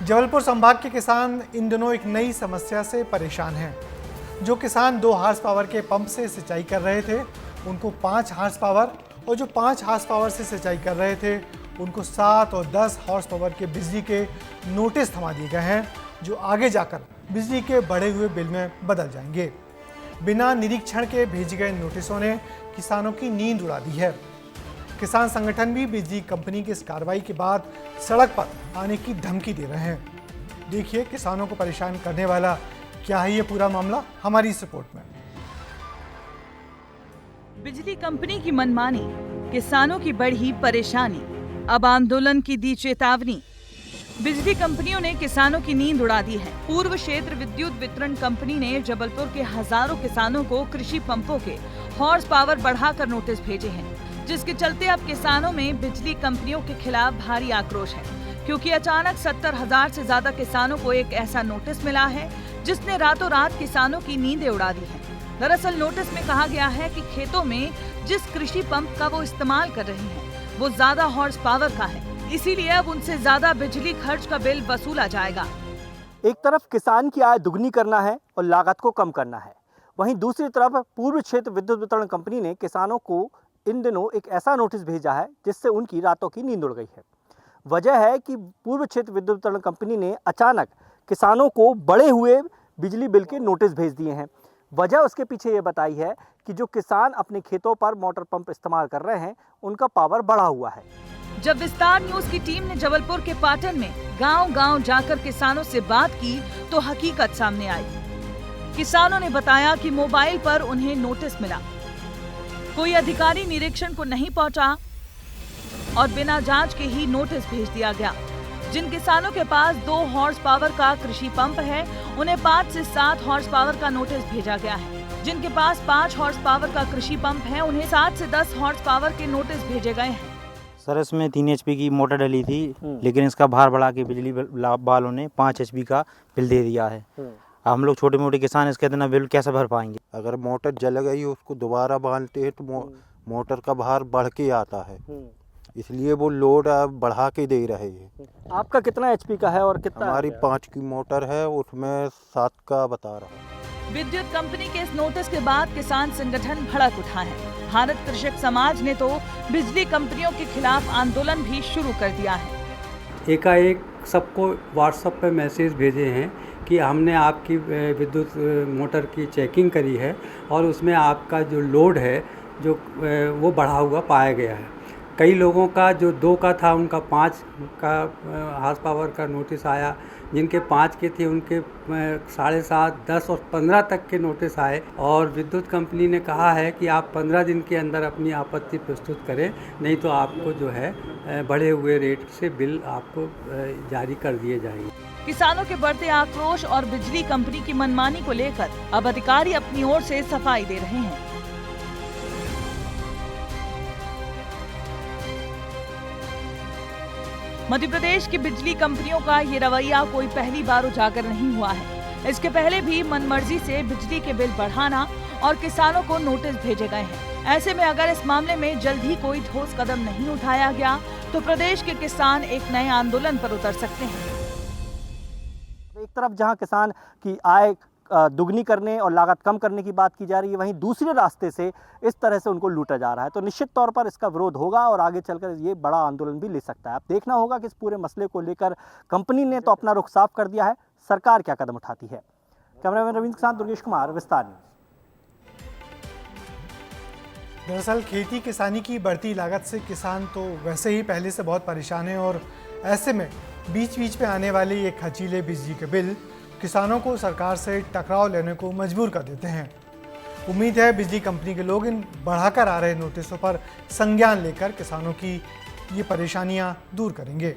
जबलपुर संभाग के किसान इन दिनों एक नई समस्या से परेशान हैं। जो किसान 2 हॉर्स पावर के पंप से सिंचाई कर रहे थे उनको 5 हॉर्स पावर, और जो 5 हॉर्स पावर से सिंचाई कर रहे थे उनको 7 और 10 हॉर्स पावर के बिजली के नोटिस थमा दिए गए हैं, जो आगे जाकर बिजली के बढ़े हुए बिल में बदल जाएंगे। बिना निरीक्षण के भेजे गए नोटिसों ने किसानों की नींद उड़ा दी है। किसान संगठन भी बिजली कंपनी की इस कार्रवाई के बाद सड़क पर आने की धमकी दे रहे हैं। देखिए किसानों को परेशान करने वाला क्या है ये पूरा मामला हमारी इस रिपोर्ट में। बिजली कंपनी की मनमानी, किसानों की बढ़ी परेशानी, अब आंदोलन की दी चेतावनी। बिजली कंपनियों ने किसानों की नींद उड़ा दी है। पूर्व क्षेत्र विद्युत वितरण कंपनी ने जबलपुर के हजारों किसानों को कृषि पंपों के हॉर्स पावर बढ़ाकर नोटिस भेजे हैं, जिसके चलते अब किसानों में बिजली कंपनियों के खिलाफ भारी आक्रोश है, क्योंकि अचानक 70,000 से ज्यादा किसानों को एक ऐसा नोटिस मिला है जिसने रातों रात किसानों की नींदें उड़ा दी है। दरअसल नोटिस में कहा गया है कि खेतों में जिस कृषि पंप का वो इस्तेमाल कर रहे हैं वो ज्यादा हॉर्स पावर का है, इसीलिए अब उनसे ज्यादा बिजली खर्च का बिल वसूला जाएगा। एक तरफ किसान की आय दुगनी करना है और लागत को कम करना है, वहीं दूसरी तरफ पूर्व क्षेत्र विद्युत वितरण कंपनी ने किसानों को इन दिनों एक ऐसा नोटिस भेजा है जिससे उनकी रातों की नींद उड़ गई है। वजह है कि पूर्व क्षेत्र विद्युत वितरण कंपनी ने अचानक किसानों को बढ़े हुए बिजली बिल के नोटिस भेज दिए हैं। वजह उसके पीछे ये बताई है कि जो किसान अपने खेतों पर मोटर पंप इस्तेमाल कर रहे हैं उनका पावर बढ़ा हुआ है। जब विस्तार न्यूज की टीम ने जबलपुर के पाटन में गांव-गांव जाकर किसानों से बात की तो हकीकत सामने आई। किसानों ने बताया कि मोबाइल पर उन्हें नोटिस मिला, कोई अधिकारी निरीक्षण को नहीं पहुंचा और बिना जांच के ही नोटिस भेज दिया गया। जिन किसानों के पास 2 हॉर्स पावर का कृषि पंप है उन्हें 5 से 7 हॉर्स पावर का नोटिस भेजा गया है। जिनके पास 5 हॉर्स पावर का कृषि पंप है उन्हें 7 से 10 हॉर्स पावर के नोटिस भेजे गए हैं। सर इसमें 3 HP की मोटर डली थी, लेकिन इसका भार बढ़ा के बिजली वालों ने 5 HP का बिल दे दिया है। हम लोग छोटे मोटे किसान इसके इतना बिल कैसे भर पाएंगे। अगर मोटर जल गई उसको दोबारा बांधते हैं तो मोटर का भार बढ़ के आता है, इसलिए वो लोड बढ़ा के दे रहे हैं। आपका कितना HP का है और कितना? हमारी 5 की मोटर है, उसमें 7 का बता रहा है। विद्युत कंपनी के इस नोटिस के बाद किसान संगठन भड़क उठा है। भारत कृषक समाज ने तो बिजली कंपनियों के खिलाफ आंदोलन भी शुरू कर दिया है। एकाएक सबको व्हाट्सएप पे मैसेज भेजे हैं कि हमने आपकी विद्युत मोटर की चेकिंग करी है और उसमें आपका जो लोड है जो वो बढ़ा हुआ पाया गया है। कई लोगों का जो 2 का था उनका 5 का हॉर्स पावर का नोटिस आया, जिनके 5 के थे उनके 7.5, 10 और 15 तक के नोटिस आए। और विद्युत कंपनी ने कहा है कि आप 15 दिन के अंदर अपनी आपत्ति प्रस्तुत करें, नहीं तो आपको जो है बढ़े हुए रेट से बिल आपको जारी कर दिए जाएंगे। किसानों के बढ़ते आक्रोश और बिजली कंपनी की मनमानी को लेकर अब अधिकारी अपनी ओर से सफाई दे रहे हैं। मध्य प्रदेश की बिजली कंपनियों का ये रवैया कोई पहली बार उजागर नहीं हुआ है। इसके पहले भी मनमर्जी से बिजली के बिल बढ़ाना और किसानों को नोटिस भेजे गए हैं। ऐसे में अगर इस मामले में जल्द ही कोई ठोस कदम नहीं उठाया गया तो प्रदेश के किसान एक नए आंदोलन पर उतर सकते हैं। एक तरफ जहां किसान की आय दुगनी करने और लागत कम करने की बात की जा रही है, वहीं दूसरे रास्ते से इस तरह से उनको लूटा जा रहा है, तो निश्चित तौर पर इसका विरोध होगा और आगे चलकर ये बड़ा आंदोलन भी ले सकता है। अब देखना होगा कि इस पूरे मसले को लेकर कंपनी ने तो अपना रुख साफ कर दिया है, सरकार क्या कदम उठाती है। कैमरामैन रविंद्र के साथ दुर्गेश कुमार, विस्तार न्यूज। दरअसल खेती किसानी की बढ़ती लागत से किसान तो वैसे ही पहले से बहुत परेशान है, और ऐसे में बीच बीच में आने वाले ये खर्चीले बिजली के बिल किसानों को सरकार से टकराव लेने को मजबूर कर देते हैं। उम्मीद है बिजली कंपनी के लोग इन बढ़ाकर आ रहे नोटिसों पर संज्ञान लेकर किसानों की ये परेशानियां दूर करेंगे।